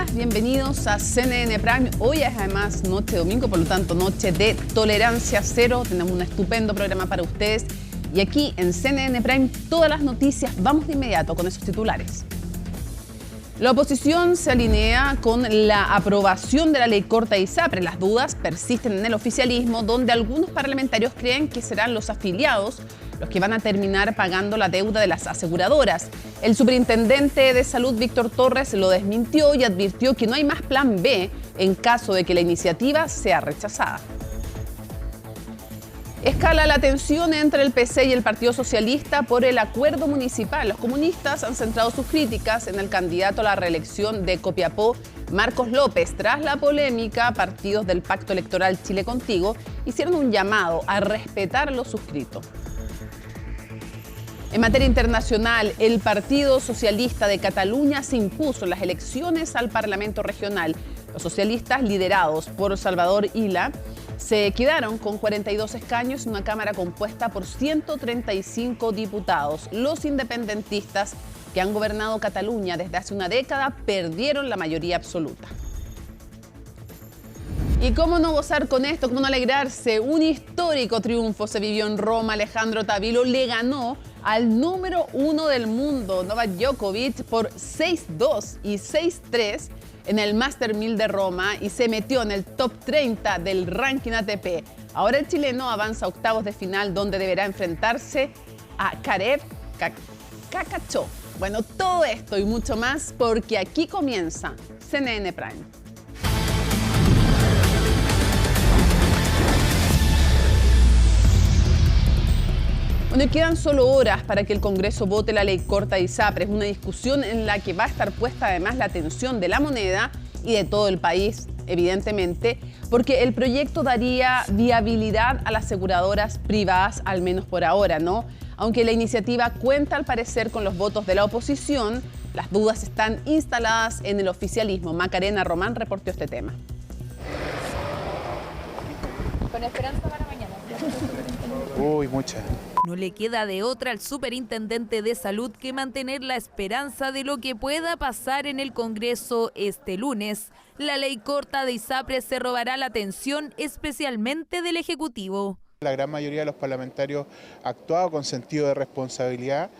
días, bienvenidos a CNN Prime. Hoy es además noche de domingo, por lo tanto noche de tolerancia cero. Tenemos un estupendo programa para ustedes y aquí en CNN Prime todas las noticias. Vamos de inmediato con esos titulares. La oposición se alinea con la aprobación de la ley corta de ISAPRES. Las dudas persisten en el oficialismo, donde algunos parlamentarios creen que serán los afiliados los que van a terminar pagando la deuda de las aseguradoras. El superintendente de Salud, Víctor Torres, lo desmintió y advirtió que no hay más plan B en caso de que la iniciativa sea rechazada. Escala la tensión entre el PC y el Partido Socialista por el acuerdo municipal. Los comunistas han centrado sus críticas en el candidato a la reelección de Copiapó, Marcos López. Tras la polémica, partidos del Pacto Electoral Chile Contigo hicieron un llamado a respetar lo suscrito. En materia internacional, el Partido Socialista de Cataluña se impuso en las elecciones al Parlamento Regional. Los socialistas, liderados por Salvador Illa, se quedaron con 42 escaños en una Cámara compuesta por 135 diputados. Los independentistas, que han gobernado Cataluña desde hace una década, perdieron la mayoría absoluta. ¿Y cómo no gozar con esto? ¿Cómo no alegrarse? Un histórico triunfo se vivió en Roma. Alejandro Tavilo le ganó al número 1 del mundo, Novak Djokovic, por 6-2 y 6-3 en el Master 1000 de Roma y se metió en el top 30 del ranking ATP. Ahora el chileno avanza a octavos de final, donde deberá enfrentarse a Karev Cacacho. Bueno, todo esto y mucho más porque aquí comienza CNN Prime. Bueno, quedan solo horas para que el Congreso vote la ley corta de ISAPRES, una discusión en la que va a estar puesta además la atención de la moneda y de todo el país, evidentemente, porque el proyecto daría viabilidad a las aseguradoras privadas, al menos por ahora, ¿no? Aunque la iniciativa cuenta al parecer con los votos de la oposición, las dudas están instaladas en el oficialismo. Macarena Román reportó este tema. Con esperanza para mañana. Uy, mucha. No le queda de otra al superintendente de Salud que mantener la esperanza de lo que pueda pasar en el Congreso este lunes. La ley corta de ISAPRES se robará la atención especialmente del Ejecutivo. La gran mayoría de los parlamentarios ha actuado con sentido de responsabilidad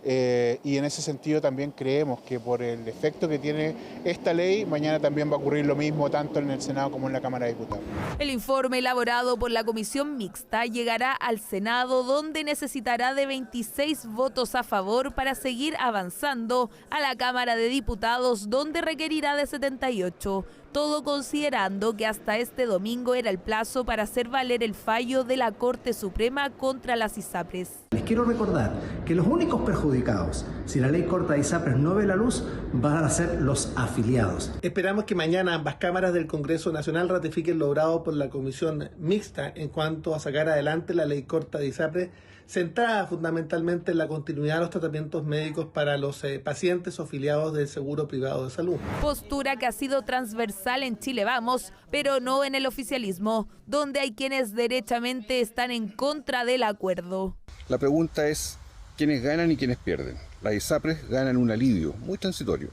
y en ese sentido también creemos que por el efecto que tiene esta ley, mañana también va a ocurrir lo mismo tanto en el Senado como en la Cámara de Diputados. El informe elaborado por la Comisión Mixta llegará al Senado, donde necesitará de 26 votos a favor para seguir avanzando a la Cámara de Diputados, donde requerirá de 78. Todo considerando que hasta este domingo era el plazo para hacer valer el fallo de la Corte Suprema contra las ISAPRES. Les quiero recordar que los únicos perjudicados, si la ley corta de ISAPRES no ve la luz, van a ser los afiliados. Esperamos que mañana ambas cámaras del Congreso Nacional ratifiquen lo logrado por la Comisión Mixta en cuanto a sacar adelante la ley corta de ISAPRES, centrada fundamentalmente en la continuidad de los tratamientos médicos para los pacientes o afiliados del seguro privado de salud. Postura que ha sido transversal en Chile Vamos, pero no en el oficialismo, donde hay quienes derechamente están en contra del acuerdo. La pregunta es, ¿quiénes ganan y quiénes pierden? Las ISAPRES ganan un alivio muy transitorio,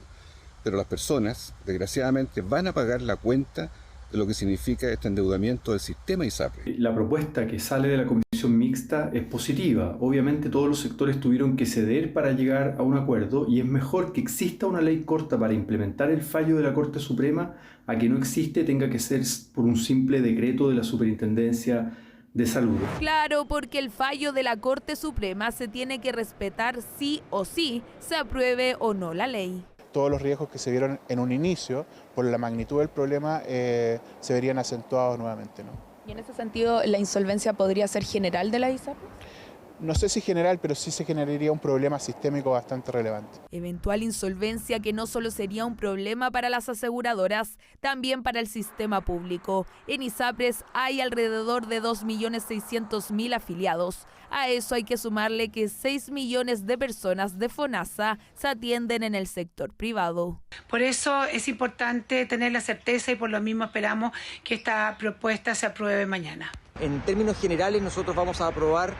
pero las personas, desgraciadamente, van a pagar la cuenta de lo que significa este endeudamiento del sistema ISAPRES. La propuesta que sale de la Comisión Mixta es positiva. Obviamente todos los sectores tuvieron que ceder para llegar a un acuerdo y es mejor que exista una ley corta para implementar el fallo de la Corte Suprema a que no existe, tenga que ser por un simple decreto de la Superintendencia de Salud. Claro, porque el fallo de la Corte Suprema se tiene que respetar sí o sí, se apruebe o no la ley. Todos los riesgos que se vieron en un inicio, por la magnitud del problema, se verían acentuados nuevamente, ¿no? ¿Y en ese sentido la insolvencia podría ser general de la ISAPRES? No sé si general, pero sí se generaría un problema sistémico bastante relevante. Eventual insolvencia que no solo sería un problema para las aseguradoras, también para el sistema público. En ISAPRES hay alrededor de 2.600.000 afiliados. A eso hay que sumarle que 6 millones de personas de FONASA se atienden en el sector privado. Por eso es importante tener la certeza y por lo mismo esperamos que esta propuesta se apruebe mañana. En términos generales nosotros vamos a aprobar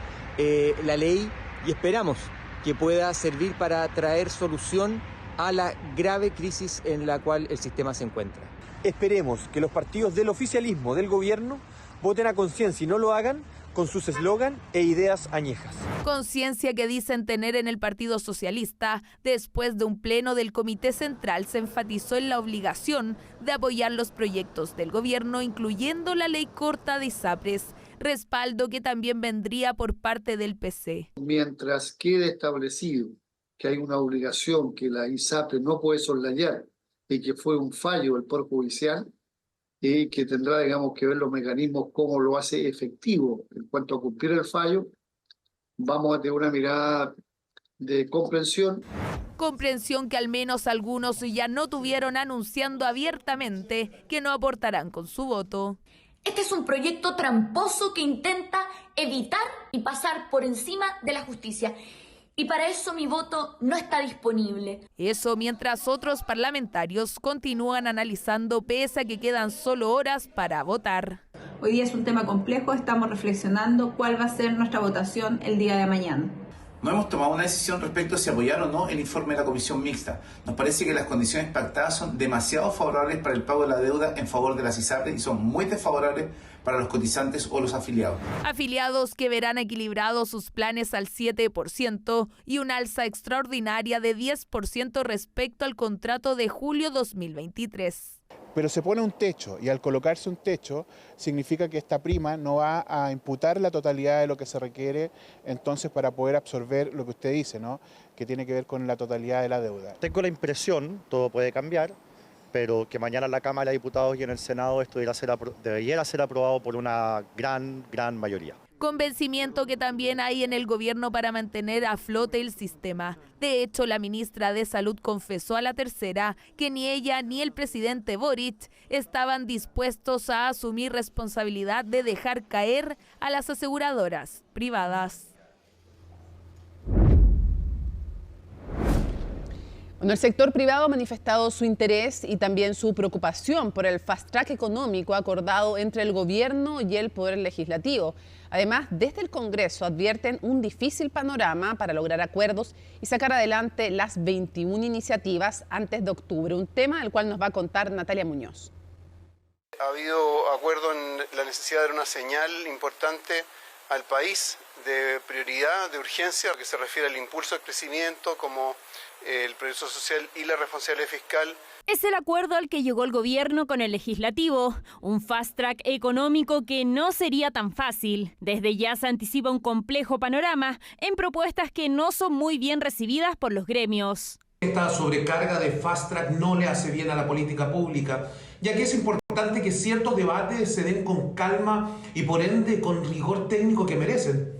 la ley y esperamos que pueda servir para traer solución a la grave crisis en la cual el sistema se encuentra. Esperemos que los partidos del oficialismo del gobierno voten a conciencia y no lo hagan con sus eslogan e ideas añejas. Conciencia que dicen tener en el Partido Socialista. Después de un pleno del Comité Central se enfatizó en la obligación de apoyar los proyectos del gobierno, incluyendo la ley corta de ISAPRES, respaldo que también vendría por parte del PC. Mientras quede establecido que hay una obligación que la ISAPRES no puede soslayar y que fue un fallo del Poder Judicial, y que tendrá, digamos, que ver los mecanismos, cómo lo hace efectivo en cuanto a cumplir el fallo, vamos a tener una mirada de comprensión. Comprensión que al menos algunos ya no tuvieron, anunciando abiertamente que no aportarán con su voto. Este es un proyecto tramposo que intenta evitar y pasar por encima de la justicia. Y para eso mi voto no está disponible. Eso mientras otros parlamentarios continúan analizando pese a que quedan solo horas para votar. Hoy día es un tema complejo, estamos reflexionando cuál va a ser nuestra votación el día de mañana. No hemos tomado una decisión respecto a si apoyar o no el informe de la Comisión Mixta. Nos parece que las condiciones pactadas son demasiado favorables para el pago de la deuda en favor de las ISAPRES y son muy desfavorables para los cotizantes o los afiliados. Afiliados que verán equilibrados sus planes al 7% y una alza extraordinaria de 10% respecto al contrato de julio 2023. Pero se pone un techo y al colocarse un techo significa que esta prima no va a imputar la totalidad de lo que se requiere entonces para poder absorber lo que usted dice, ¿no? Que tiene que ver con la totalidad de la deuda. Tengo la impresión, todo puede cambiar, pero que mañana en la Cámara de Diputados y en el Senado esto debería ser aprobado por una gran mayoría. Convencimiento que también hay en el gobierno para mantener a flote el sistema. De hecho, la ministra de Salud confesó a La Tercera que ni ella ni el presidente Boric estaban dispuestos a asumir responsabilidad de dejar caer a las aseguradoras privadas. Bueno, el sector privado ha manifestado su interés y también su preocupación por el fast track económico acordado entre el gobierno y el Poder Legislativo. Además, desde el Congreso advierten un difícil panorama para lograr acuerdos y sacar adelante las 21 iniciativas antes de octubre, un tema del cual nos va a contar Natalia Muñoz. Ha habido acuerdo en la necesidad de dar una señal importante al país de prioridad, de urgencia, que se refiere al impulso del crecimiento como el progreso social y la responsabilidad fiscal. Es el acuerdo al que llegó el gobierno con el legislativo, un fast track económico que no sería tan fácil. Desde ya se anticipa un complejo panorama en propuestas que no son muy bien recibidas por los gremios. Esta sobrecarga de fast track no le hace bien a la política pública, ya que es importante que ciertos debates se den con calma y por ende con rigor técnico que merecen.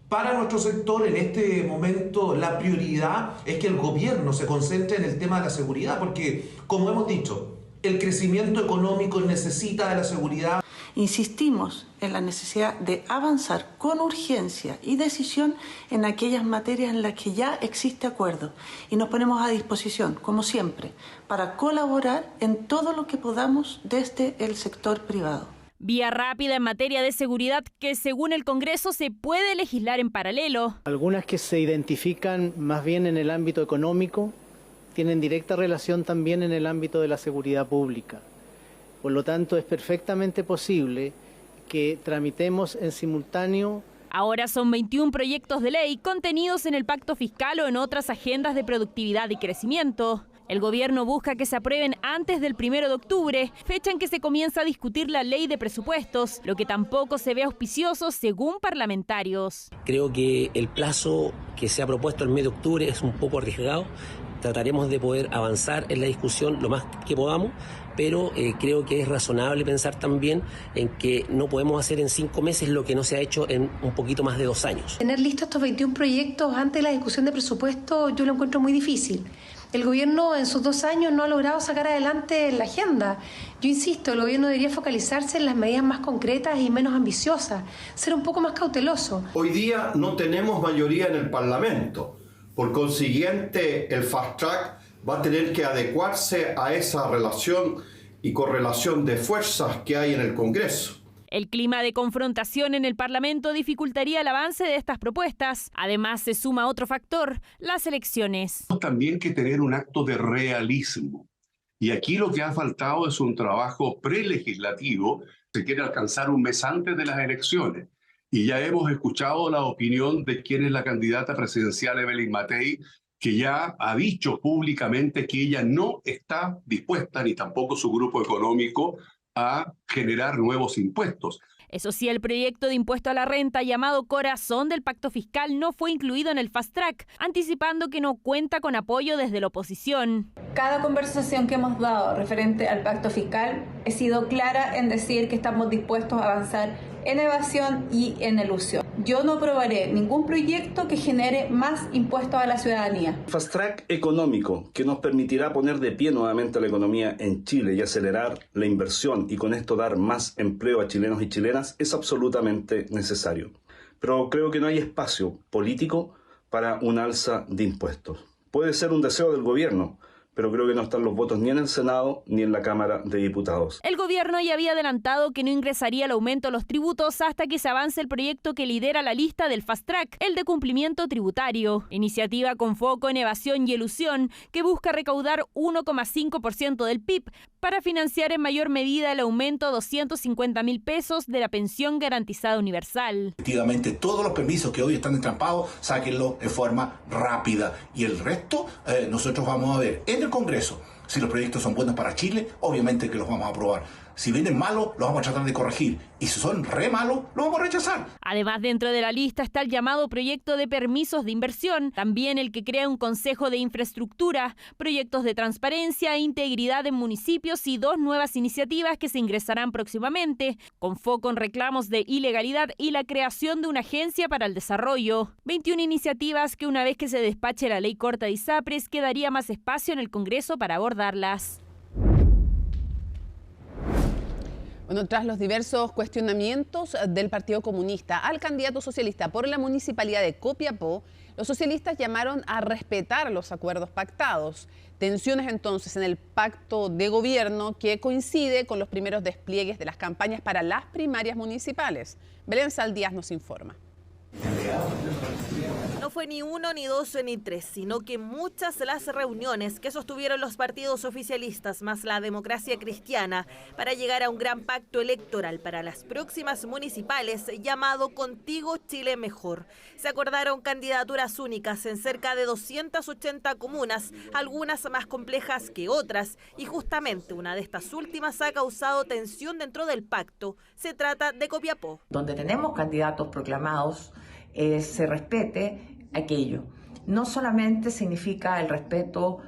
Para nuestro sector, en este momento, la prioridad es que el gobierno se concentre en el tema de la seguridad, porque, como hemos dicho, el crecimiento económico necesita de la seguridad. Insistimos en la necesidad de avanzar con urgencia y decisión en aquellas materias en las que ya existe acuerdo y nos ponemos a disposición, como siempre, para colaborar en todo lo que podamos desde el sector privado. Vía rápida en materia de seguridad que, según el Congreso, se puede legislar en paralelo. Algunas que se identifican más bien en el ámbito económico tienen directa relación también en el ámbito de la seguridad pública. Por lo tanto, es perfectamente posible que tramitemos en simultáneo. Ahora son 21 proyectos de ley contenidos en el pacto fiscal o en otras agendas de productividad y crecimiento. El gobierno busca que se aprueben antes del 1 de octubre, fecha en que se comienza a discutir la ley de presupuestos, lo que tampoco se ve auspicioso según parlamentarios. Creo que el plazo que se ha propuesto el mes de octubre es un poco arriesgado. Trataremos de poder avanzar en la discusión lo más que podamos, pero creo que es razonable pensar también en que no podemos hacer en 5 meses lo que no se ha hecho en un poquito más de 2 años. Tener listos estos 21 proyectos antes de la discusión de presupuesto yo lo encuentro muy difícil. El gobierno en sus 2 años no ha logrado sacar adelante la agenda. Yo insisto, el gobierno debería focalizarse en las medidas más concretas y menos ambiciosas, ser un poco más cauteloso. Hoy día no tenemos mayoría en el Parlamento. Por consiguiente, el fast track va a tener que adecuarse a esa relación y correlación de fuerzas que hay en el Congreso. El clima de confrontación en el Parlamento dificultaría el avance de estas propuestas. Además, se suma otro factor, las elecciones. También que tener un acto de realismo. Y aquí lo que ha faltado es un trabajo prelegislativo. Se quiere alcanzar un mes antes de las elecciones. Y ya hemos escuchado la opinión de quien es la candidata presidencial, Evelyn Matei, que ya ha dicho públicamente que ella no está dispuesta, ni tampoco su grupo económico, a generar nuevos impuestos. Eso sí, el proyecto de impuesto a la renta llamado Corazón del Pacto Fiscal no fue incluido en el Fast Track, anticipando que no cuenta con apoyo desde la oposición. Cada conversación que hemos dado referente al pacto fiscal he sido clara en decir que estamos dispuestos a avanzar en evasión y en elusión. Yo no aprobaré ningún proyecto que genere más impuestos a la ciudadanía. Fast Track económico que nos permitirá poner de pie nuevamente la economía en Chile y acelerar la inversión y con esto dar más empleo a chilenos y chilenas es absolutamente necesario. Pero creo que no hay espacio político para un alza de impuestos. Puede ser un deseo del gobierno, pero creo que no están los votos ni en el Senado ni en la Cámara de Diputados. El gobierno ya había adelantado que no ingresaría el aumento a los tributos hasta que se avance el proyecto que lidera la lista del Fast Track, el de cumplimiento tributario. Iniciativa con foco en evasión y elusión que busca recaudar 1,5% del PIB para financiar en mayor medida el aumento a 250.000 pesos de la pensión garantizada universal. Efectivamente, todos los permisos que hoy están entrampados, sáquenlo de forma rápida. Y el resto, nosotros vamos a ver en el Congreso. Si los proyectos son buenos para Chile, obviamente que los vamos a aprobar. Si vienen malos, los vamos a tratar de corregir. Y si son re malos, los vamos a rechazar. Además, dentro de la lista está el llamado proyecto de permisos de inversión, también el que crea un consejo de infraestructura, proyectos de transparencia e integridad en municipios y 2 nuevas iniciativas que se ingresarán próximamente, con foco en reclamos de ilegalidad y la creación de una agencia para el desarrollo. 21 iniciativas que una vez que se despache la ley corta de ISAPRES, quedaría más espacio en el Congreso para abordarlas. Bueno, tras los diversos cuestionamientos del Partido Comunista al candidato socialista por la municipalidad de Copiapó, los socialistas llamaron a respetar los acuerdos pactados. Tensiones entonces en el pacto de gobierno que coincide con los primeros despliegues de las campañas para las primarias municipales. Belén Saldías nos informa. No fue ni 1, ni 2, ni 3, sino que muchas las reuniones que sostuvieron los partidos oficialistas más la Democracia Cristiana para llegar a un gran pacto electoral para las próximas municipales llamado Contigo Chile Mejor. Se acordaron candidaturas únicas en cerca de 280 comunas, algunas más complejas que otras, y justamente una de estas últimas ha causado tensión dentro del pacto. Se trata de Copiapó. Donde tenemos candidatos proclamados, se respete aquello. No solamente significa el respeto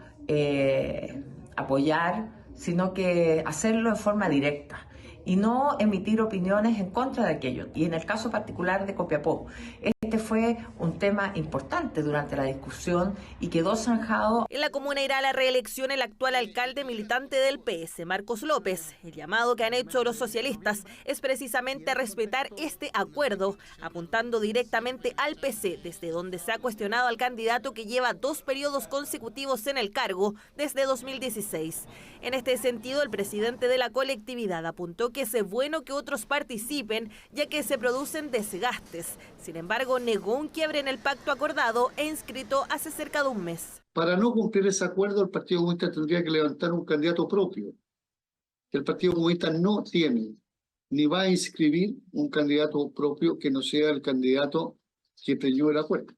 apoyar, sino que hacerlo de forma directa y no emitir opiniones en contra de aquello. Y en el caso particular de Copiapó, este fue un tema importante durante la discusión y quedó zanjado. En la comuna irá a la reelección el actual alcalde militante del PS, Marcos López. El llamado que han hecho los socialistas es precisamente respetar este acuerdo, apuntando directamente al PC, desde donde se ha cuestionado al candidato que lleva 2 periodos consecutivos en el cargo desde 2016. En este sentido, el presidente de la colectividad apuntó que es bueno que otros participen, ya que se producen desgastes. Sin embargo, negó un quiebre en el pacto acordado e inscrito hace cerca de un mes. Para no cumplir ese acuerdo, el Partido Comunista tendría que levantar un candidato propio. El Partido Comunista no tiene, ni va a inscribir un candidato propio que no sea el candidato que preñó el acuerdo.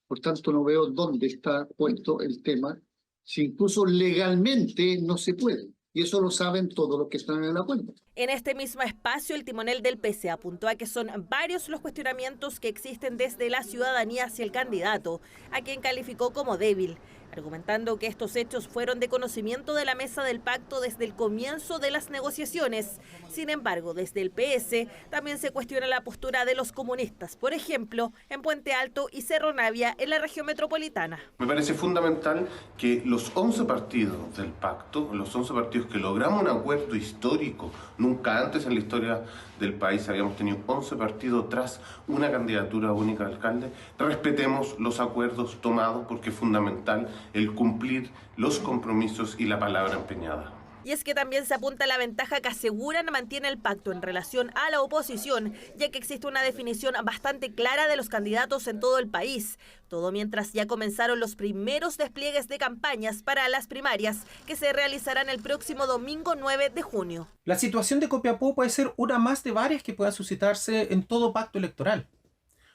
Por tanto, no veo dónde está puesto el tema, si incluso legalmente no se puede. Y eso lo saben todos los que están en el acuerdo. En este mismo espacio, el timonel del PC apuntó a que son varios los cuestionamientos que existen desde la ciudadanía hacia el candidato, a quien calificó como débil, argumentando que estos hechos fueron de conocimiento de la mesa del pacto desde el comienzo de las negociaciones. Sin embargo, desde el PS también se cuestiona la postura de los comunistas, por ejemplo, en Puente Alto y Cerro Navia, en la región metropolitana. Me parece fundamental que los 11 partidos del pacto, los 11 partidos que logramos un acuerdo histórico, nunca antes en la historia del país habíamos tenido 11 partidos tras una candidatura única de alcalde, respetemos los acuerdos tomados porque es fundamental el cumplir los compromisos y la palabra empeñada. Y es que también se apunta a la ventaja que aseguran mantiene el pacto en relación a la oposición, ya que existe una definición bastante clara de los candidatos en todo el país. Todo mientras ya comenzaron los primeros despliegues de campañas para las primarias que se realizarán el próximo domingo 9 de junio. La situación de Copiapó puede ser una más de varias que puedan suscitarse en todo pacto electoral.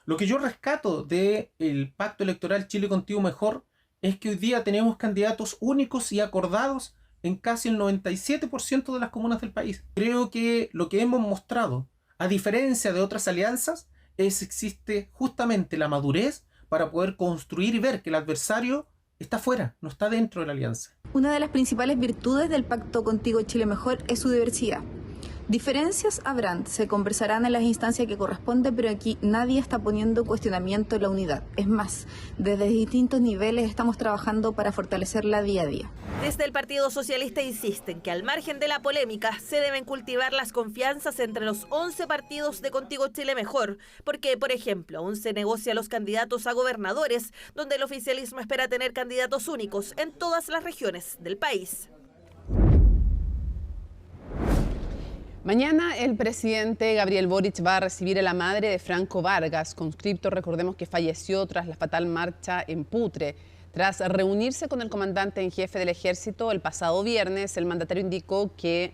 Lo que yo rescato del pacto electoral Chile Contigo Mejor es que hoy día tenemos candidatos únicos y acordados en casi el 97% de las comunas del país. Creo que lo que hemos mostrado, a diferencia de otras alianzas, es que existe justamente la madurez para poder construir y ver que el adversario está fuera, no está dentro de la alianza. Una de las principales virtudes del Pacto Contigo Chile Mejor es su diversidad. Diferencias habrán, se conversarán en las instancias que corresponden, pero aquí nadie está poniendo cuestionamiento en la unidad. Es más, desde distintos niveles estamos trabajando para fortalecerla día a día. Desde el Partido Socialista insisten que al margen de la polémica se deben cultivar las confianzas entre los 11 partidos de Contigo Chile Mejor, porque, por ejemplo, aún se negocia los candidatos a gobernadores, donde el oficialismo espera tener candidatos únicos en todas las regiones del país. Mañana el presidente Gabriel Boric va a recibir a la madre de Franco Vargas, conscripto, recordemos que falleció tras la fatal marcha en Putre. Tras reunirse con el comandante en jefe del ejército el pasado viernes, el mandatario indicó que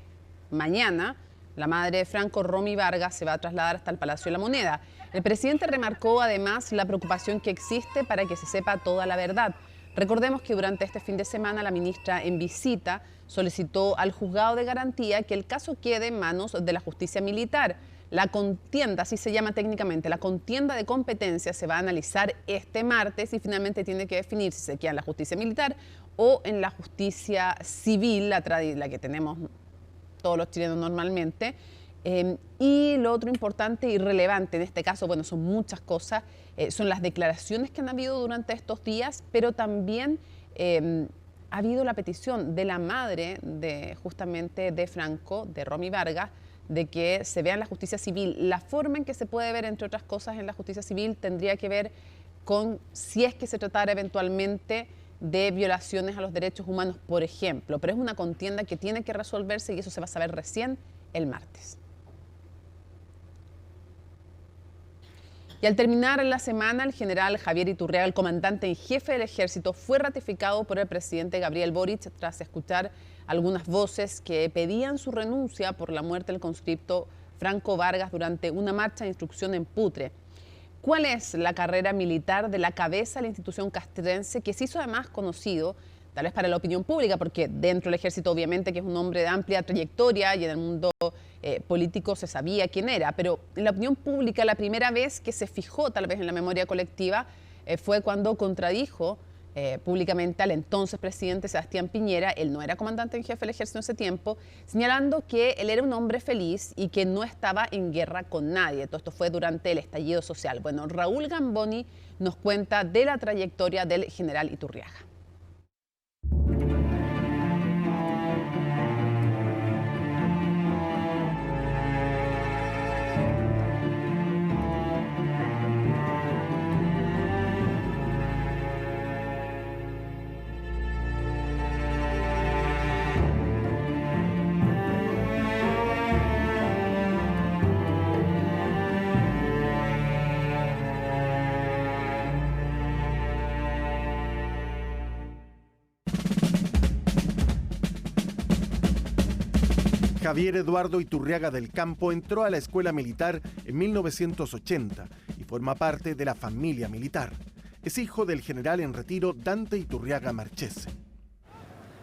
mañana la madre de Franco, Romy Vargas, se va a trasladar hasta el Palacio de la Moneda. El presidente remarcó además la preocupación que existe para que se sepa toda la verdad. Recordemos que durante este fin de semana la ministra en visita solicitó al juzgado de garantía que el caso quede en manos de la justicia militar. La contienda, así se llama técnicamente, la contienda de competencia se va a analizar este martes y finalmente tiene que definir si se queda en la justicia militar o en la justicia civil, la que tenemos todos los chilenos normalmente. Y lo otro importante y relevante en este caso, bueno, son muchas cosas, son las declaraciones que han habido durante estos días, pero también ha habido la petición de la madre justamente de Franco, de Romy Vargas, de que se vea en la justicia civil. La forma en que se puede ver, entre otras cosas, en la justicia civil tendría que ver con si es que se tratara eventualmente de violaciones a los derechos humanos, por ejemplo. Pero es una contienda que tiene que resolverse y eso se va a saber recién el martes. Y al terminar la semana, el general Javier Iturriaga, el comandante en jefe del ejército, fue ratificado por el presidente Gabriel Boric tras escuchar algunas voces que pedían su renuncia por la muerte del conscripto Franco Vargas durante una marcha de instrucción en Putre. ¿Cuál es la carrera militar de la cabeza de la institución castrense que se hizo además conocido, tal vez para la opinión pública, porque dentro del ejército obviamente que es un hombre de amplia trayectoria y en el mundo político se sabía quién era, pero en la opinión pública la primera vez que se fijó tal vez en la memoria colectiva fue cuando contradijo públicamente al entonces presidente Sebastián Piñera, él no era comandante en jefe del ejército en ese tiempo, señalando que él era un hombre feliz y que no estaba en guerra con nadie. Todo esto fue durante el estallido social. Bueno, Raúl Gamboni nos cuenta de la trayectoria del general Iturriaga. Javier Eduardo Iturriaga del Campo entró a la escuela militar en 1980 y forma parte de la familia militar. Es hijo del general en retiro Dante Iturriaga Marchese.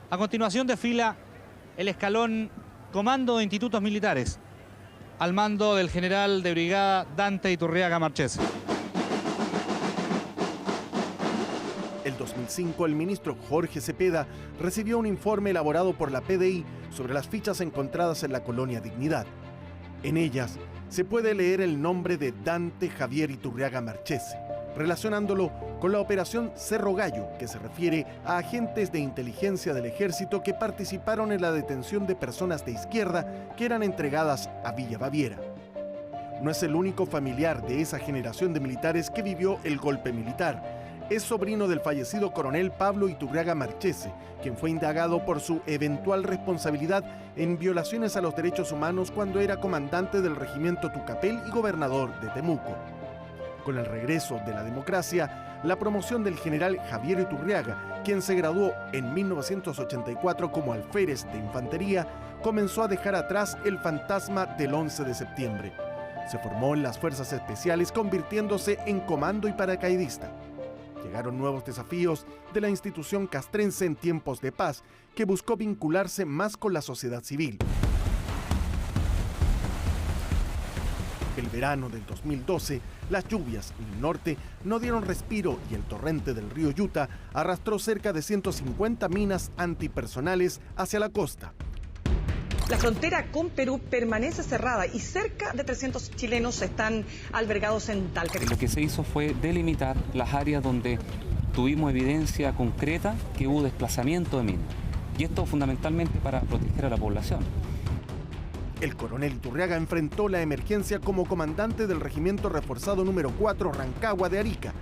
A continuación desfila el escalón Comando de Institutos Militares, al mando del general de brigada Dante Iturriaga Marchese. En 2005, el ministro Jorge Cepeda recibió un informe elaborado por la PDI sobre las fichas encontradas en la colonia Dignidad. En ellas se puede leer el nombre de Dante Javier Iturriaga Marchese, relacionándolo con la operación Cerro Gallo, que se refiere a agentes de inteligencia del ejército que participaron en la detención de personas de izquierda que eran entregadas a Villa Baviera. No es el único familiar de esa generación de militares que vivió el golpe militar. es sobrino del fallecido coronel Pablo Iturriaga Marchese, quien fue indagado por su eventual responsabilidad en violaciones a los derechos humanos cuando era comandante del regimiento Tucapel y gobernador de Temuco. Con el regreso de la democracia, la promoción del general Javier Iturriaga, quien se graduó en 1984 como alférez de infantería, comenzó a dejar atrás el fantasma del 11 de septiembre. Se formó en las Fuerzas Especiales, convirtiéndose en comando y paracaidista. Llegaron nuevos desafíos de la institución castrense en tiempos de paz, que buscó vincularse más con la sociedad civil. El verano del 2012, las lluvias en el norte no dieron respiro y el torrente del río Yuta arrastró cerca de 150 minas antipersonales hacia la costa. La frontera con Perú permanece cerrada y cerca de 300 chilenos están albergados en Talca. Lo que se hizo fue delimitar las áreas donde tuvimos evidencia concreta que hubo desplazamiento de minas. Y esto fundamentalmente para proteger a la población. El coronel Iturriaga enfrentó la emergencia como comandante del Regimiento Reforzado número 4 Rancagua de Arica,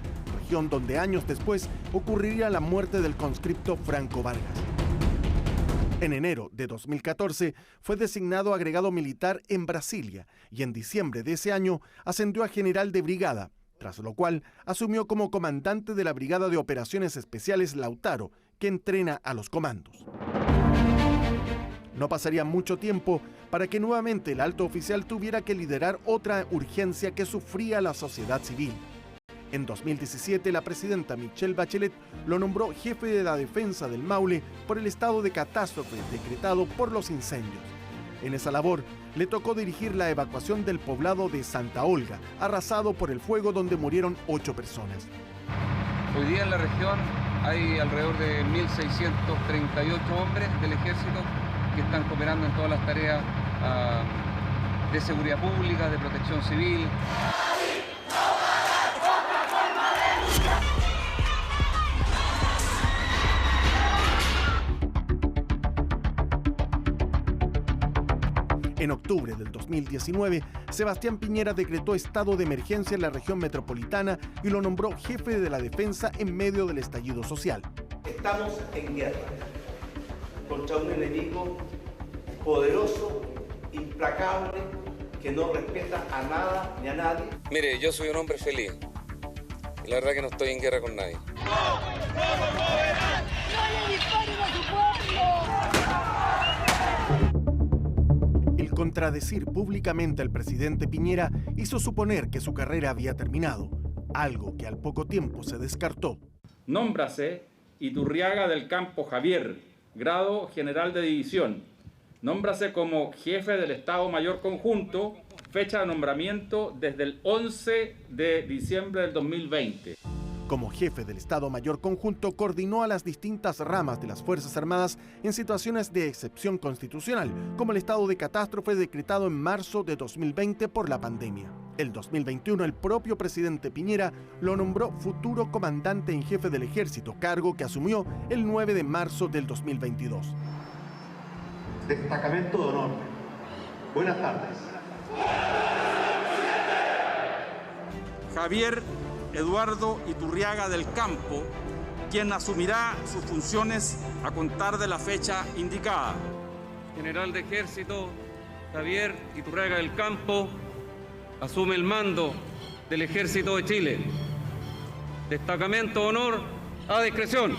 región donde años después ocurriría la muerte del conscripto Franco Vargas. En enero de 2014 fue designado agregado militar en Brasilia y en diciembre de ese año ascendió a general de brigada, tras lo cual asumió como comandante de la Brigada de Operaciones Especiales Lautaro, que entrena a los comandos. No pasaría mucho tiempo para que nuevamente el alto oficial tuviera que liderar otra urgencia que sufría la sociedad civil. En 2017, la presidenta Michelle Bachelet lo nombró jefe de la defensa del Maule por el estado de catástrofe decretado por los incendios. En esa labor, le tocó dirigir la evacuación del poblado de Santa Olga, arrasado por el fuego donde murieron 8 personas. Hoy día en la región hay alrededor de 1.638 hombres del ejército que están cooperando en todas las tareas de seguridad pública, de protección civil. En octubre del 2019, Sebastián Piñera decretó estado de emergencia en la región metropolitana y lo nombró jefe de la defensa en medio del estallido social. Estamos en guerra contra un enemigo poderoso, implacable, que no respeta a nada ni a nadie. Mire, yo soy un hombre feliz y la verdad que no estoy en guerra con nadie. El contradecir públicamente al presidente Piñera hizo suponer que su carrera había terminado, algo que al poco tiempo se descartó. Nómbrase Iturriaga del Campo Javier, grado general de división. Nómbrase como jefe del Estado Mayor Conjunto, fecha de nombramiento desde el 11 de diciembre del 2020. Como jefe del Estado Mayor Conjunto, coordinó a las distintas ramas de las Fuerzas Armadas en situaciones de excepción constitucional, como el estado de catástrofe decretado en marzo de 2020 por la pandemia. El 2021, el propio presidente Piñera lo nombró futuro comandante en jefe del Ejército, cargo que asumió el 9 de marzo del 2022. Destacamento de honor. Buenas tardes. Javier Eduardo Iturriaga del Campo, quien asumirá sus funciones a contar de la fecha indicada. General de Ejército Javier Iturriaga del Campo asume el mando del Ejército de Chile. Destacamento de honor a discreción.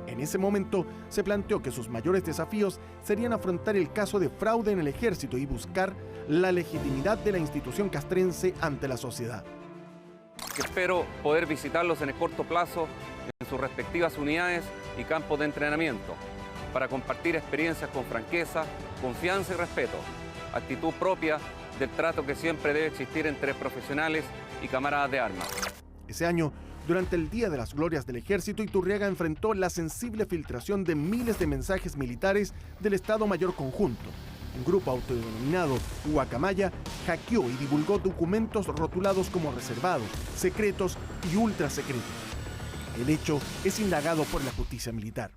En ese momento se planteó que sus mayores desafíos serían afrontar el caso de fraude en el ejército y buscar la legitimidad de la institución castrense ante la sociedad. Espero poder visitarlos en el corto plazo en sus respectivas unidades y campos de entrenamiento para compartir experiencias con franqueza, confianza y respeto, actitud propia del trato que siempre debe existir entre profesionales y camaradas de armas. Ese año, durante el Día de las Glorias del Ejército, Iturriaga enfrentó la sensible filtración de miles de mensajes militares del Estado Mayor Conjunto. Un grupo autodenominado Guacamaya hackeó y divulgó documentos rotulados como reservados, secretos y ultrasecretos. El hecho es indagado por la justicia militar.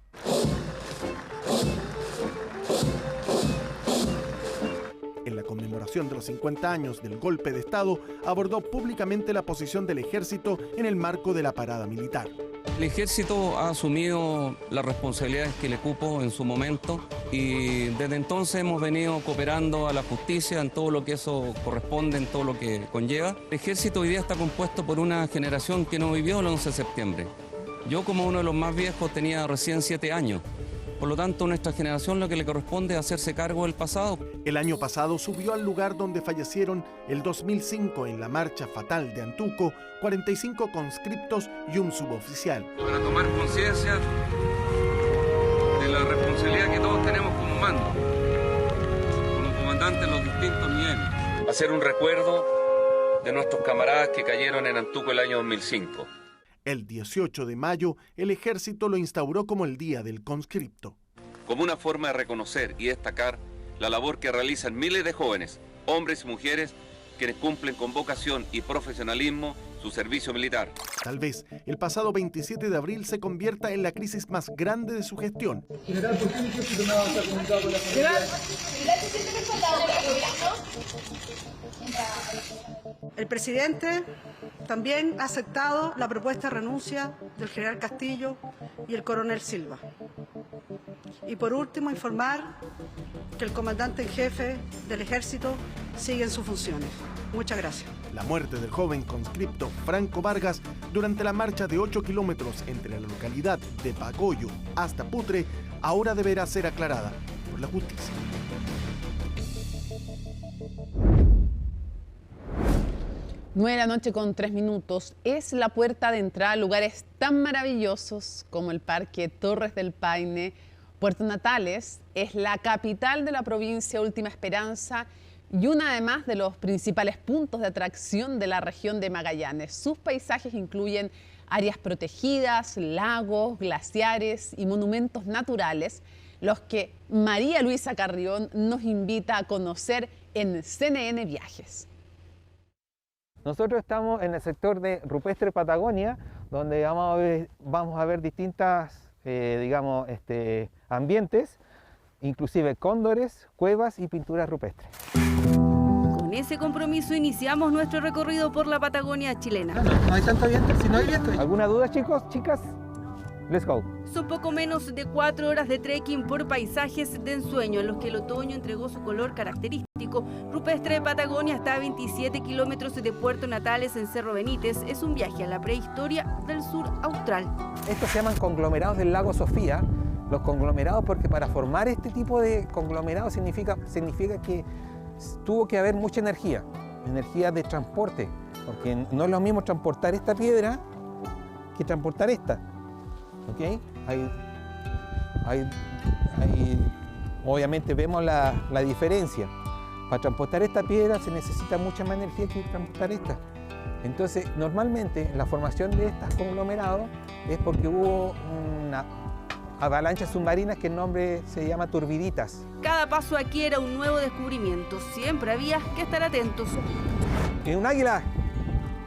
En la conmemoración conmemoración de los 50 años del golpe de Estado, abordó públicamente la posición del ejército en el marco de la parada militar. El ejército ha asumido las responsabilidades que le cupo en su momento y desde entonces hemos venido cooperando a la justicia en todo lo que eso corresponde, en todo lo que conlleva. El ejército hoy día está compuesto por una generación que no vivió el 11 de septiembre. Yo, como uno de los más viejos, tenía recién 7 años. Por lo tanto, a nuestra generación lo que le corresponde es hacerse cargo del pasado. El año pasado subió al lugar donde fallecieron el 2005 en la marcha fatal de Antuco 45 conscriptos y un suboficial. Para tomar conciencia de la responsabilidad que todos tenemos como mando, como comandantes en los distintos niveles. Hacer un recuerdo de nuestros camaradas que cayeron en Antuco el año 2005. El 18 de mayo, el ejército lo instauró como el Día del Conscripto. Como una forma de reconocer y destacar la labor que realizan miles de jóvenes, hombres y mujeres, quienes cumplen con vocación y profesionalismo su servicio militar. Tal vez el pasado 27 de abril se convierta en la crisis más grande de su gestión. General, ¿por qué usted no se ha comunicado con la familia? El presidente también ha aceptado la propuesta de renuncia del general Castillo y el coronel Silva. Y por último, informar que el comandante en jefe del ejército sigue en sus funciones. Muchas gracias. La muerte del joven conscripto Franco Vargas durante la marcha de 8 kilómetros entre la localidad de Pagoyo hasta Putre ahora deberá ser aclarada por la justicia. Nueve de la noche con 3 minutos. Es la puerta de entrada a lugares tan maravillosos como el Parque Torres del Paine. Puerto Natales es la capital de la provincia Última Esperanza y una además de los principales puntos de atracción de la región de Magallanes. Sus paisajes incluyen áreas protegidas, lagos, glaciares y monumentos naturales, los que María Luisa Carrión nos invita a conocer en CNN Viajes. Nosotros estamos en el sector de Rupestre Patagonia, donde vamos a ver distintas, ambientes, inclusive cóndores, cuevas y pinturas rupestres. Con ese compromiso iniciamos nuestro recorrido por la Patagonia chilena. No hay tanto viento, si no hay viento. ¿Alguna duda, chicos, chicas? Let's go. Son poco menos de 4 horas de trekking por paisajes de ensueño en los que el otoño entregó su color característico. Rupestre Patagonia está a 27 kilómetros de Puerto Natales en Cerro Benítez. Es un viaje a la prehistoria del sur austral. Estos se llaman conglomerados del lago Sofía. Los conglomerados, porque para formar este tipo de conglomerados significa que tuvo que haber mucha energía de transporte, porque no es lo mismo transportar esta piedra que transportar esta. ¿Okay? Obviamente vemos la diferencia. Para transportar esta piedra se necesita mucha más energía que transportar esta. Entonces, normalmente la formación de estos conglomerados es porque hubo una avalanchas submarinas que el nombre se llama turbiditas. Cada paso aquí era un nuevo descubrimiento. Siempre había que estar atentos. Y un águila,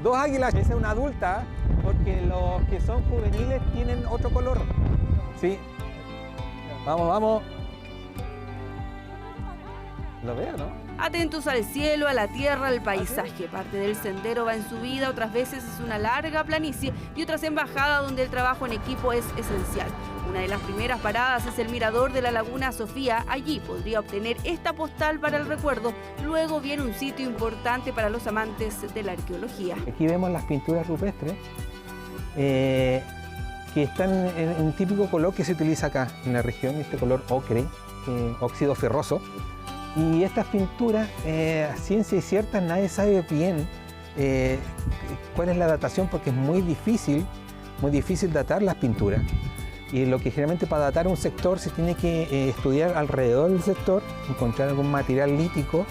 2 águilas, esa es una adulta, porque los que son juveniles tienen otro color. Sí. Vamos, vamos. ¿Lo veo, no? Atentos al cielo, a la tierra, al paisaje. Parte del sendero va en subida, otras veces es una larga planicie y otras en bajada donde el trabajo en equipo es esencial. Una de las primeras paradas es el mirador de la Laguna Sofía. Allí podría obtener esta postal para el recuerdo. Luego viene un sitio importante para los amantes de la arqueología. Aquí vemos las pinturas rupestres que están en un típico color que se utiliza acá en la región, este color ocre, óxido ferroso. Y estas pinturas, a ciencia cierta, nadie sabe bien cuál es la datación, porque es muy difícil datar las pinturas. Y lo que generalmente para datar un sector se tiene que estudiar alrededor del sector, encontrar algún material lítico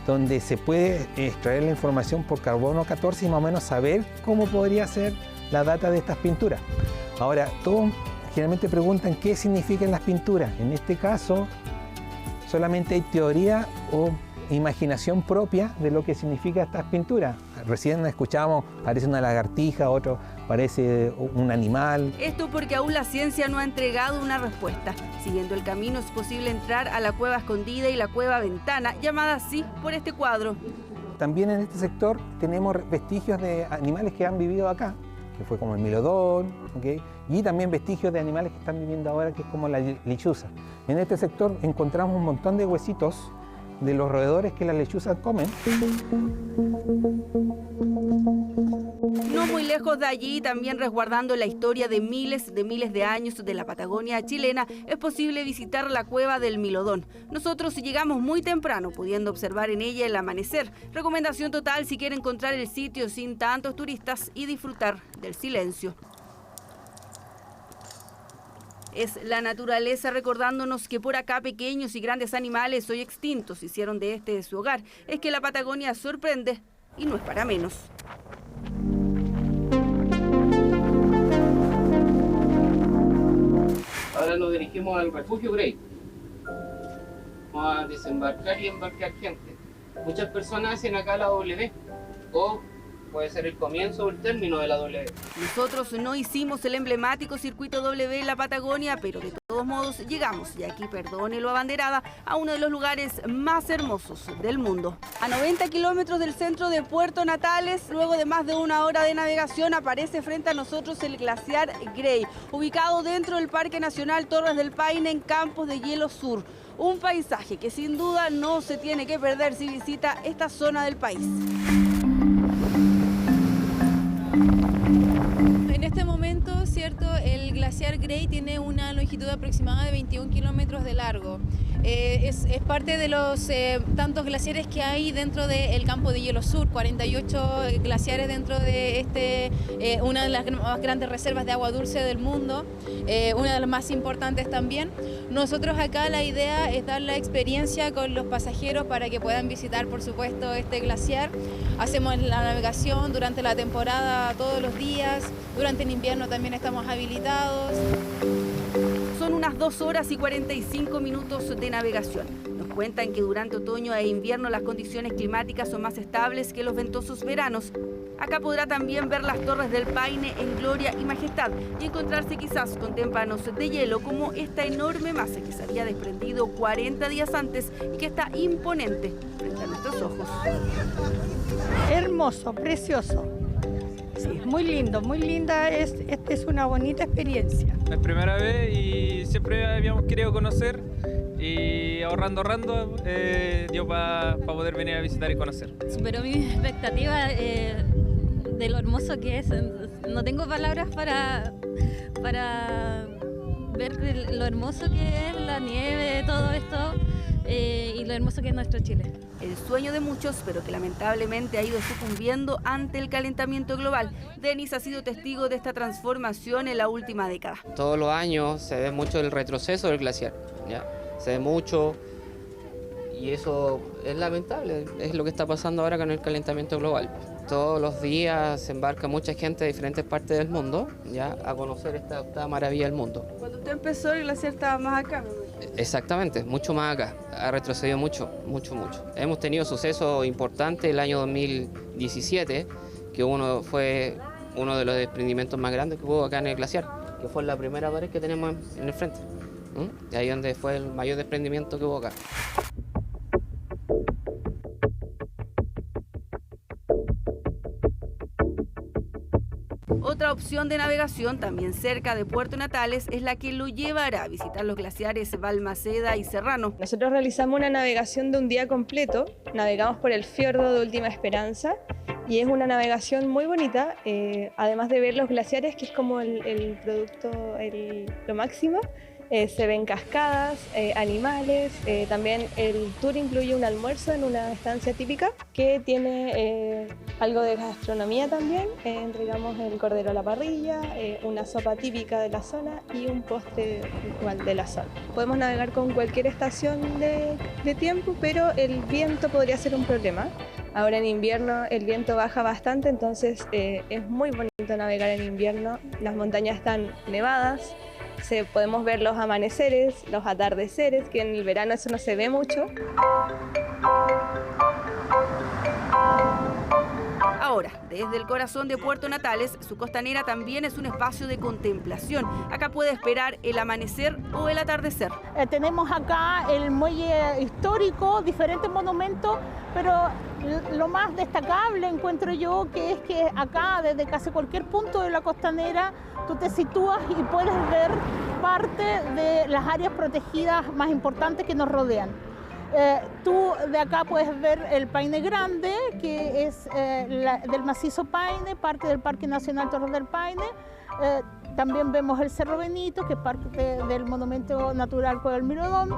donde se puede extraer la información por carbono 14 y más o menos saber cómo podría ser la data de estas pinturas. Ahora, todos generalmente preguntan qué significan las pinturas. En este caso, solamente hay teoría o imaginación propia de lo que significa estas pinturas. Recién escuchábamos, parece una lagartija, otro parece un animal. Esto porque aún la ciencia no ha entregado una respuesta. Siguiendo el camino es posible entrar a la cueva escondida y la cueva ventana, llamada así por este cuadro. También en este sector tenemos vestigios de animales que han vivido acá, que fue como el milodón, ¿okay? Y también vestigios de animales que están viviendo ahora, que es como la lechuza. En este sector encontramos un montón de huesitos de los roedores que las lechuzas comen. No muy lejos de allí, también resguardando la historia de miles de años de la Patagonia chilena, es posible visitar la cueva del Milodón. Nosotros llegamos muy temprano, pudiendo observar en ella el amanecer. Recomendación total si quiere encontrar el sitio sin tantos turistas y disfrutar del silencio. Es la naturaleza recordándonos que por acá pequeños y grandes animales hoy extintos hicieron de este su hogar. Es que la Patagonia sorprende y no es para menos. Ahora nos dirigimos al refugio Grey. Vamos a desembarcar y embarcar gente. Muchas personas hacen acá la W o puede ser el comienzo o el término de la W. Nosotros no hicimos el emblemático circuito W en la Patagonia, pero de todos modos llegamos, y aquí, perdone lo abanderada, a uno de los lugares más hermosos del mundo. A 90 kilómetros del centro de Puerto Natales, luego de más de una hora de navegación, aparece frente a nosotros el glaciar Grey, ubicado dentro del Parque Nacional Torres del Paine en Campos de Hielo Sur. Un paisaje que sin duda no se tiene que perder si visita esta zona del país. En este momento, ¿cierto?, el glaciar Grey tiene una longitud aproximada de 21 kilómetros de largo. Es parte de los tantos glaciares que hay dentro del campo de Hielo Sur, 48 glaciares dentro de una de las más grandes reservas de agua dulce del mundo, una de las más importantes también. Nosotros acá la idea es dar la experiencia con los pasajeros para que puedan visitar, por supuesto, este glaciar. Hacemos la navegación durante la temporada todos los días, durante el invierno también estamos habilitados. Son unas 2 horas y 45 minutos de navegación. Nos cuentan que durante otoño e invierno las condiciones climáticas son más estables que los ventosos veranos. Acá podrá también ver las Torres del Paine en gloria y majestad y encontrarse quizás con témpanos de hielo como esta enorme masa que se había desprendido 40 días antes y que está imponente frente a nuestros ojos. Hermoso, precioso. Sí, muy lindo, muy linda. Esta es una bonita experiencia. Es primera vez y siempre habíamos querido conocer y ahorrando dio para poder venir a visitar y conocer. Superó mi expectativa de lo hermoso que es. No tengo palabras para ver lo hermoso que es la nieve, todo esto y lo hermoso que es nuestro Chile. El sueño de muchos, pero que lamentablemente ha ido sucumbiendo ante el calentamiento global. Denis ha sido testigo de esta transformación en la última década. Todos los años se ve mucho el retroceso del glaciar, ¿ya? Se ve mucho y eso es lamentable, es lo que está pasando ahora con el calentamiento global. Todos los días se embarca mucha gente de diferentes partes del mundo, ya, a conocer esta maravilla del mundo. Cuando usted empezó, el glaciar estaba más acá. Exactamente, mucho más acá, ha retrocedido mucho. Hemos tenido sucesos importantes el año 2017, que fue uno de los desprendimientos más grandes que hubo acá en el glaciar, que fue la primera pared que tenemos en el frente. Y ahí donde fue el mayor desprendimiento que hubo acá. Otra opción de navegación, también cerca de Puerto Natales, es la que lo llevará a visitar los glaciares Balmaceda y Serrano. Nosotros realizamos una navegación de un día completo, navegamos por el fiordo de Última Esperanza y es una navegación muy bonita, además de ver los glaciares, que es como el producto, lo máximo. Se ven cascadas, animales, también el tour incluye un almuerzo en una estancia típica que tiene algo de gastronomía también, digamos el cordero a la parrilla, una sopa típica de la zona y un postre igual de la zona. Podemos navegar con cualquier estación de tiempo, pero el viento podría ser un problema. Ahora en invierno el viento baja bastante, entonces es muy bonito navegar en invierno. Las montañas están nevadas. Podemos ver los amaneceres, los atardeceres, que en el verano eso no se ve mucho. Ahora, desde el corazón de Puerto Natales, su costanera también es un espacio de contemplación. Acá puede esperar el amanecer o el atardecer. Tenemos acá el muelle histórico, diferentes monumentos, pero lo más destacable encuentro yo que es que acá desde casi cualquier punto de la costanera tú te sitúas y puedes ver parte de las áreas protegidas más importantes que nos rodean. Tú de acá puedes ver el Paine Grande, que es del macizo Paine, parte del Parque Nacional Torres del Paine. También vemos el Cerro Benito, que es parte del Monumento Natural Cueva del Mirodón.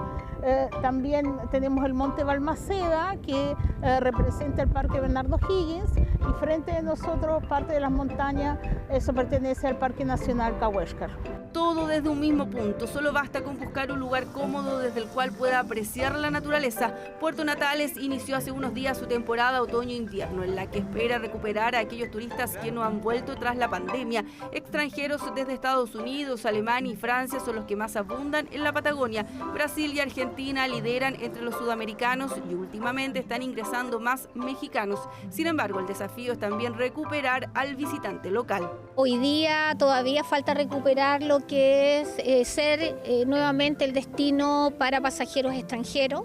También tenemos el Monte Balmaceda, que representa el Parque Bernardo Higgins. Y frente de nosotros, parte de las montañas, eso pertenece al Parque Nacional Cahuéscar. Todo desde un mismo punto, solo basta con buscar un lugar cómodo desde el cual pueda apreciar la naturaleza. Puerto Natales inició hace unos días su temporada otoño-invierno, en la que espera recuperar a aquellos turistas que no han vuelto tras la pandemia. Extranjeros desde Estados Unidos, Alemania y Francia son los que más abundan en la Patagonia. Brasil y Argentina lideran entre los sudamericanos y últimamente están ingresando más mexicanos. Sin embargo, el desafío es también recuperar al visitante local. Hoy día todavía falta recuperar lo que es ser nuevamente el destino para pasajeros extranjeros.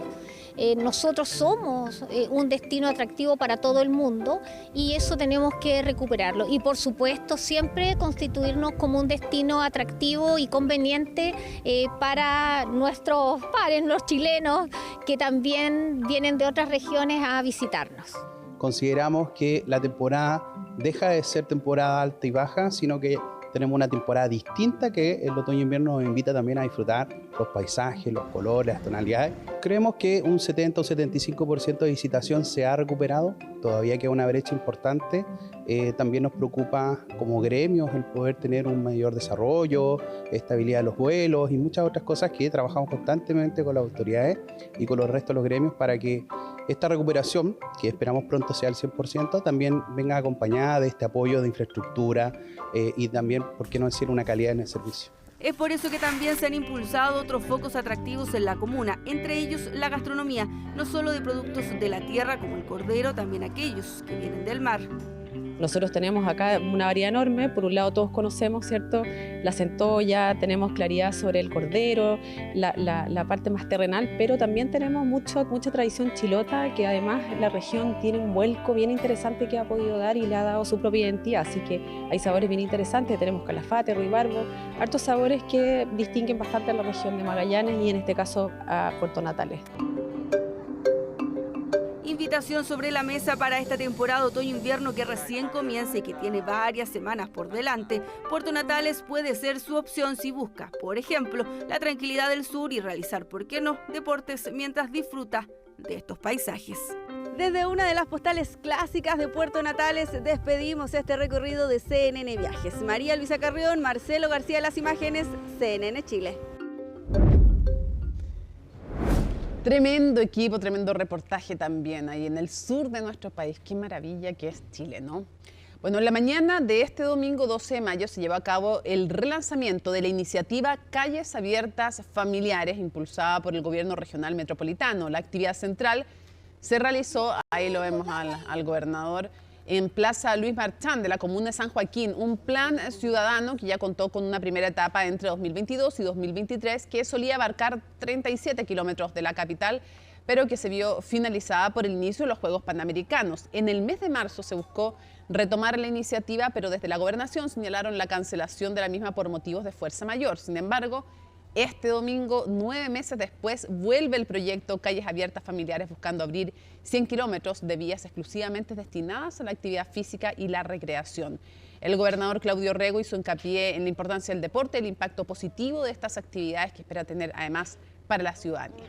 Nosotros somos un destino atractivo para todo el mundo y eso tenemos que recuperarlo. Y por supuesto siempre constituirnos como un destino atractivo y conveniente para nuestros pares, los chilenos, que también vienen de otras regiones a visitarnos. Consideramos que la temporada deja de ser temporada alta y baja, sino que tenemos una temporada distinta que el otoño-invierno nos invita también a disfrutar los paisajes, los colores, las tonalidades. Creemos que un 70 o 75% de visitación se ha recuperado, todavía queda una brecha importante. También nos preocupa como gremios el poder tener un mayor desarrollo, estabilidad de los vuelos y muchas otras cosas que trabajamos constantemente con las autoridades y con los restos de los gremios para que esta recuperación, que esperamos pronto sea al 100%, también venga acompañada de este apoyo de infraestructura y también, por qué no decir, una calidad en el servicio. Es por eso que también se han impulsado otros focos atractivos en la comuna, entre ellos la gastronomía, no solo de productos de la tierra como el cordero, también aquellos que vienen del mar. Nosotros tenemos acá una variedad enorme, por un lado todos conocemos, ¿cierto?, la centolla, tenemos claridad sobre el cordero, la parte más terrenal, pero también tenemos mucha tradición chilota, que además la región tiene un vuelco bien interesante que ha podido dar y le ha dado su propia identidad, así que hay sabores bien interesantes, tenemos calafate, ruibarbo, hartos sabores que distinguen bastante a la región de Magallanes y en este caso a Puerto Natales. Invitación sobre la mesa para esta temporada otoño-invierno que recién comienza y que tiene varias semanas por delante. Puerto Natales puede ser su opción si busca, por ejemplo, la tranquilidad del sur y realizar, ¿por qué no?, deportes mientras disfruta de estos paisajes. Desde una de las postales clásicas de Puerto Natales despedimos este recorrido de CNN Viajes. María Luisa Carrión, Marcelo García, las imágenes, CNN Chile. Tremendo equipo, tremendo reportaje también ahí en el sur de nuestro país. Qué maravilla que es Chile, ¿no? Bueno, en la mañana de este domingo 12 de mayo se llevó a cabo el relanzamiento de la iniciativa Calles Abiertas Familiares, impulsada por el Gobierno Regional Metropolitano. La actividad central se realizó, ahí lo vemos al gobernador, en Plaza Luis Marchán de la comuna de San Joaquín, un plan ciudadano que ya contó con una primera etapa entre 2022 y 2023 que solía abarcar 37 kilómetros de la capital, pero que se vio finalizada por el inicio de los Juegos Panamericanos. En el mes de marzo se buscó retomar la iniciativa, pero desde la gobernación señalaron la cancelación de la misma por motivos de fuerza mayor. Sin embargo, este domingo, 9 meses después, vuelve el proyecto Calles Abiertas Familiares buscando abrir 100 kilómetros de vías exclusivamente destinadas a la actividad física y la recreación. El gobernador Claudio Rego hizo hincapié en la importancia del deporte y el impacto positivo de estas actividades que espera tener además para la ciudadanía.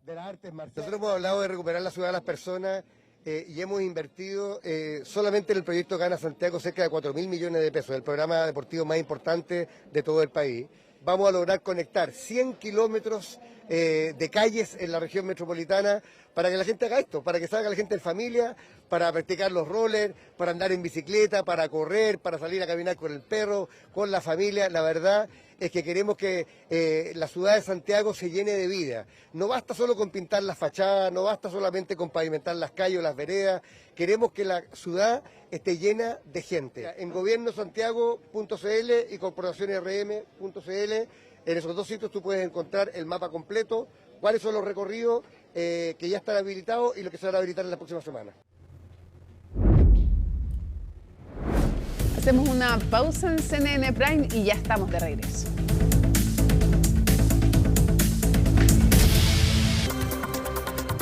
Nosotros hemos hablado de recuperar la ciudad de las personas y hemos invertido solamente en el proyecto Gana Santiago cerca de 4.000 millones de pesos, el programa deportivo más importante de todo el país. Vamos a lograr conectar 100 kilómetros de calles en la región metropolitana para que la gente haga esto, para que salga la gente en familia, para practicar los rollers, para andar en bicicleta, para correr, para salir a caminar con el perro, con la familia. La verdad es que queremos que la ciudad de Santiago se llene de vida. No basta solo con pintar las fachadas, no basta solamente con pavimentar las calles o las veredas, queremos que la ciudad esté llena de gente. En gobiernosantiago.cl y corporacionrm.cl, en esos dos sitios tú puedes encontrar el mapa completo, cuáles son los recorridos que ya están habilitados y lo que se van a habilitar en la próxima semana. Hacemos una pausa en CNN Prime y ya estamos de regreso.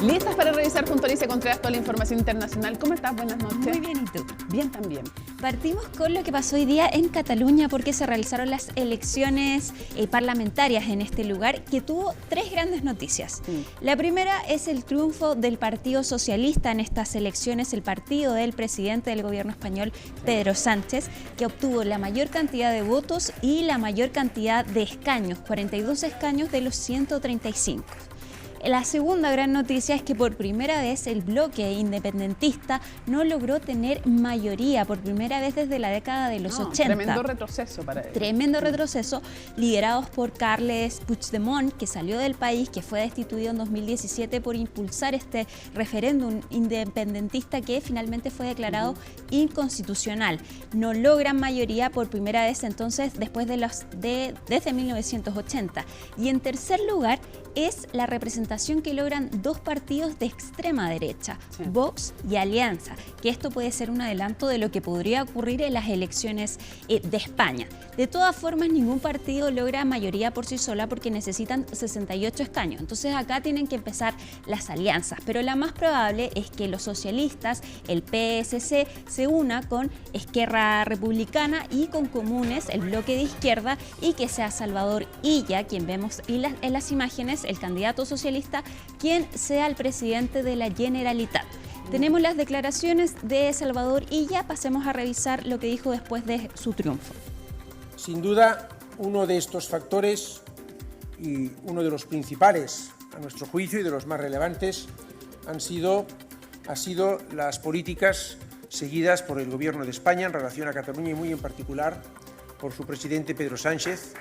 ¿Listas para revisar junto a Alicia Contreras toda la información internacional? ¿Cómo estás? Buenas noches. Muy bien, ¿y tú? Bien también. Partimos con lo que pasó hoy día en Cataluña porque se realizaron las elecciones parlamentarias en este lugar, que tuvo tres grandes noticias. La primera es el triunfo del Partido Socialista en estas elecciones, el partido del presidente del gobierno español, Pedro Sánchez, que obtuvo la mayor cantidad de votos y la mayor cantidad de escaños, 42 escaños de los 135. La segunda gran noticia es que por primera vez el bloque independentista no logró tener mayoría, por primera vez desde la década de los 80. Tremendo retroceso para él. Tremendo retroceso, liderados por Carles Puigdemont, que salió del país, que fue destituido en 2017 por impulsar este referéndum independentista que finalmente fue declarado inconstitucional. No logran mayoría por primera vez entonces desde 1980. Y en tercer lugar es la representación que logran dos partidos de extrema derecha, Vox y Alianza, que esto puede ser un adelanto de lo que podría ocurrir en las elecciones de España. De todas formas, ningún partido logra mayoría por sí sola porque necesitan 68 escaños. Entonces acá tienen que empezar las alianzas, pero la más probable es que los socialistas, el PSC, se una con Esquerra Republicana y con Comunes, el bloque de izquierda, y que sea Salvador Illa, quien vemos en las imágenes, el candidato socialista, quien sea el presidente de la Generalitat. Tenemos las declaraciones de Salvador Illa, pasemos a revisar lo que dijo después de su triunfo. Sin duda, uno de estos factores y uno de los principales, a nuestro juicio, y de los más relevantes, ha sido las políticas seguidas por el Gobierno de España en relación a Cataluña y muy en particular por su presidente Pedro Sánchez.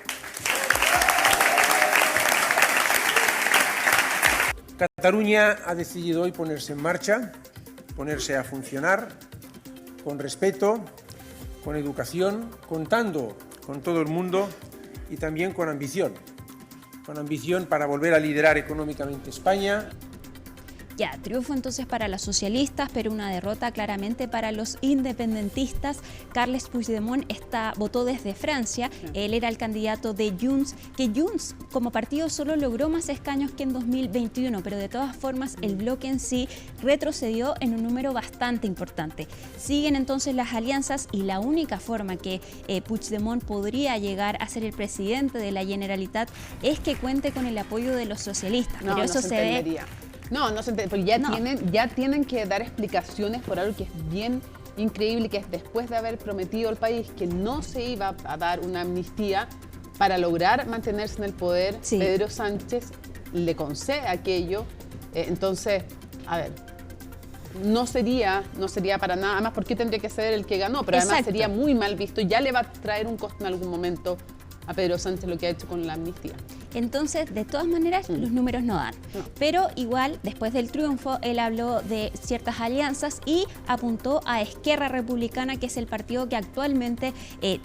Cataluña ha decidido hoy ponerse en marcha, ponerse a funcionar con respeto, con educación, contando con todo el mundo y también con ambición para volver a liderar económicamente España. Ya, triunfo entonces para los socialistas, pero una derrota claramente para los independentistas. Carles Puigdemont votó desde Francia, él era el candidato de Junts, que Junts como partido solo logró más escaños que en 2021, pero de todas formas el bloque en sí retrocedió en un número bastante importante. Siguen entonces las alianzas y la única forma que Puigdemont podría llegar a ser el presidente de la Generalitat es que cuente con el apoyo de los socialistas, pero eso se ve... No se entiende, porque ya tienen que dar explicaciones por algo que es bien increíble, que es después de haber prometido al país que no se iba a dar una amnistía para lograr mantenerse en el poder, Pedro Sánchez le concede aquello. Entonces, a ver, no sería para nada, además, ¿por qué tendría que ser el que ganó? Pero además sería muy mal visto, ya le va a traer un costo en algún momento a Pedro Sánchez lo que ha hecho con la amnistía. Entonces, de todas maneras, los números no dan. Pero igual, después del triunfo, él habló de ciertas alianzas y apuntó a Esquerra Republicana, que es el partido que actualmente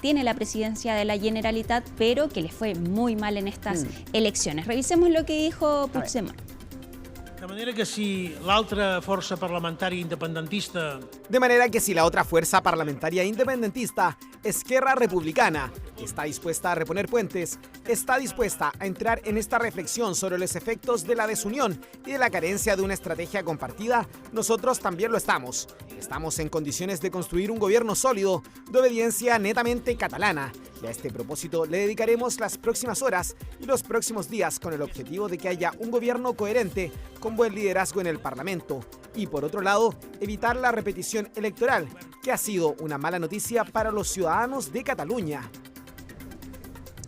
tiene la presidencia de la Generalitat, pero que le fue muy mal en estas elecciones. Revisemos lo que dijo Puigdemont. De manera que si la otra fuerza parlamentaria independentista, Esquerra Republicana, está dispuesta a reponer puentes, está dispuesta a entrar en esta reflexión sobre los efectos de la desunión y de la carencia de una estrategia compartida, nosotros también lo estamos. Estamos en condiciones de construir un gobierno sólido, de obediencia netamente catalana. Y a este propósito le dedicaremos las próximas horas y los próximos días con el objetivo de que haya un gobierno coherente con buen liderazgo en el Parlamento. Y por otro lado, evitar la repetición electoral, que ha sido una mala noticia para los ciudadanos de Cataluña.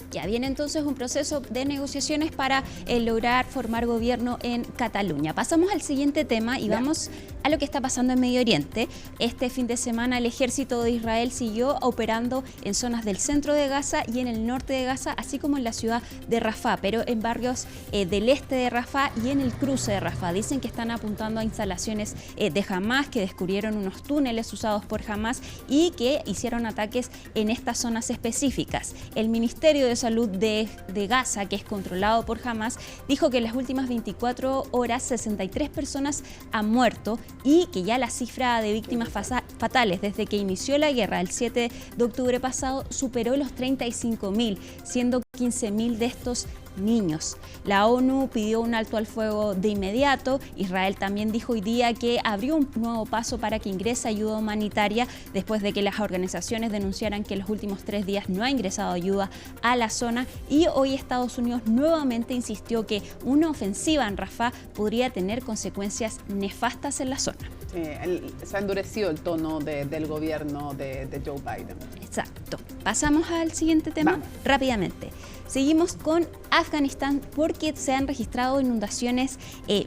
Ya viene entonces un proceso de negociaciones para lograr formar gobierno en Cataluña. Pasamos al siguiente tema y vamos a a lo que está pasando en Medio Oriente. Este fin de semana el ejército de Israel siguió operando en zonas del centro de Gaza y en el norte de Gaza, así como en la ciudad de Rafah, pero en barrios del este de Rafah y en el cruce de Rafah. Dicen que están apuntando a instalaciones de Hamas, que descubrieron unos túneles usados por Hamas y que hicieron ataques en estas zonas específicas. El Ministerio de Salud de Gaza, que es controlado por Hamas, dijo que en las últimas 24 horas 63 personas han muerto y que ya la cifra de víctimas fatales desde que inició la guerra el 7 de octubre pasado superó los 35.000, siendo 15.000 de estos niños. La ONU pidió un alto al fuego de inmediato. Israel también dijo hoy día que abrió un nuevo paso para que ingrese ayuda humanitaria después de que las organizaciones denunciaran que en los últimos 3 días no ha ingresado ayuda a la zona, y hoy Estados Unidos nuevamente insistió que una ofensiva en Rafah podría tener consecuencias nefastas en la zona. Se ha endurecido el tono del gobierno de Joe Biden. Exacto. Pasamos al siguiente tema rápidamente. Seguimos con Afganistán porque se han registrado inundaciones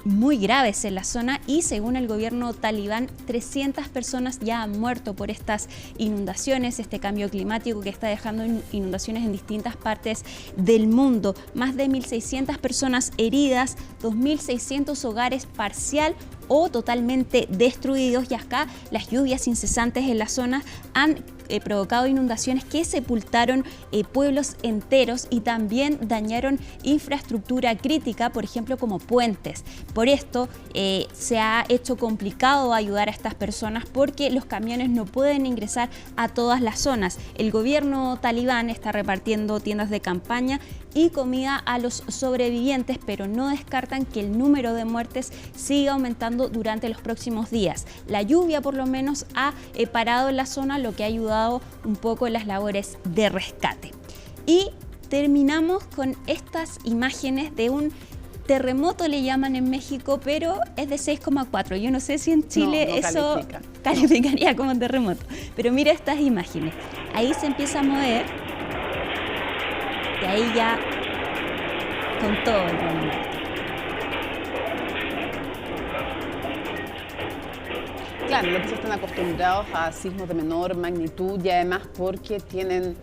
muy graves en la zona y según el gobierno talibán 300 personas ya han muerto por estas inundaciones, este cambio climático que está dejando inundaciones en distintas partes del mundo. Más de 1.600 personas heridas, 2.600 hogares parcial o totalmente destruidos, y acá las lluvias incesantes en la zona han provocado inundaciones que sepultaron pueblos enteros y también dañaron infraestructura crítica, por ejemplo como puentes. Por esto se ha hecho complicado ayudar a estas personas porque los camiones no pueden ingresar a todas las zonas. El gobierno talibán está repartiendo tiendas de campaña y comida a los sobrevivientes, pero no descartan que el número de muertes siga aumentando durante los próximos días. La lluvia por lo menos ha parado en la zona, lo que ha ayudado un poco en las labores de rescate. Y terminamos con estas imágenes de un terremoto, le llaman en México, pero es de 6,4. Yo no sé si en Chile no eso calificaría como terremoto, pero mira estas imágenes. Ahí se empieza a mover. Y ahí ya con todo el mundo. Claro, los que están acostumbrados a sismos de menor magnitud y además porque tienen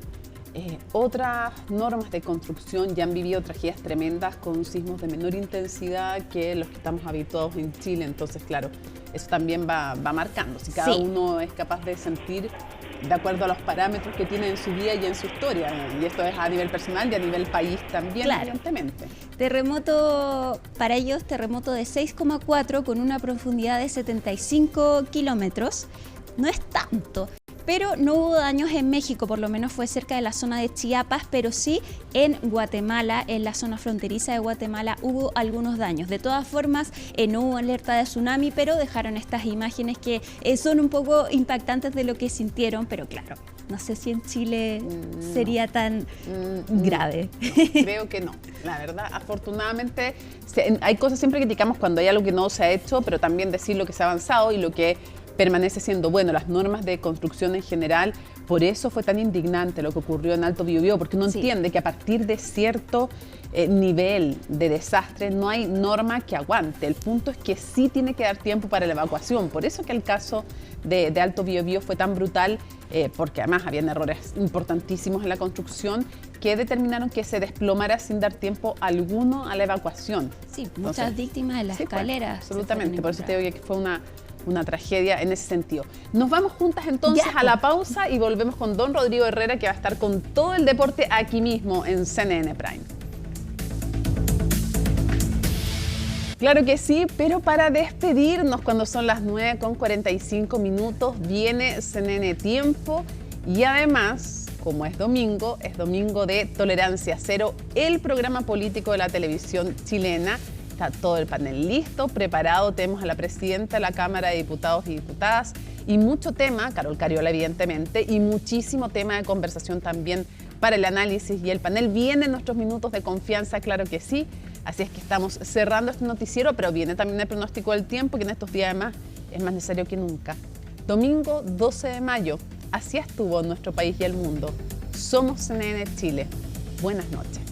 otras normas de construcción, ya han vivido tragedias tremendas con sismos de menor intensidad que los que estamos habituados en Chile. Entonces, claro, eso también va marcando. Si cada uno es capaz de sentir de acuerdo a los parámetros que tiene en su vida y en su historia. Y esto es a nivel personal y a nivel país también, claro, evidentemente. Terremoto, para ellos, terremoto de 6,4 con una profundidad de 75 kilómetros. No es tanto, pero no hubo daños en México, por lo menos fue cerca de la zona de Chiapas, pero sí en Guatemala, en la zona fronteriza de Guatemala, hubo algunos daños. De todas formas, no hubo alerta de tsunami, pero dejaron estas imágenes que son un poco impactantes de lo que sintieron, pero claro, no sé si en Chile sería tan grave. No, creo que no, la verdad. Afortunadamente, hay cosas siempre criticamos cuando hay algo que no se ha hecho, pero también decir lo que se ha avanzado y lo que permanece siendo bueno, las normas de construcción en general. Por eso fue tan indignante lo que ocurrió en Alto Biobío, porque uno entiende que a partir de cierto nivel de desastre no hay norma que aguante. El punto es que sí tiene que dar tiempo para la evacuación. Por eso que el caso de Alto Biobío fue tan brutal, porque además habían errores importantísimos en la construcción que determinaron que se desplomara sin dar tiempo alguno a la evacuación. Sí, muchas víctimas en las escaleras. Absolutamente, por eso te digo que fue una tragedia en ese sentido. Nos vamos juntas entonces a la pausa y volvemos con don Rodrigo Herrera, que va a estar con todo el deporte aquí mismo en CNN Prime. Claro que sí, pero para despedirnos cuando son las 9:45 viene CNN Tiempo y además, como es domingo de Tolerancia Cero, el programa político de la televisión chilena. Está todo el panel listo, preparado. Tenemos a la presidenta de la Cámara de Diputados y Diputadas y mucho tema, Carol Cariola evidentemente, y muchísimo tema de conversación también para el análisis. Y el panel viene en nuestros minutos de confianza, claro que sí. Así es que estamos cerrando este noticiero, pero viene también el pronóstico del tiempo, que en estos días además es más necesario que nunca. Domingo 12 de mayo, así estuvo nuestro país y el mundo. Somos CNN Chile. Buenas noches.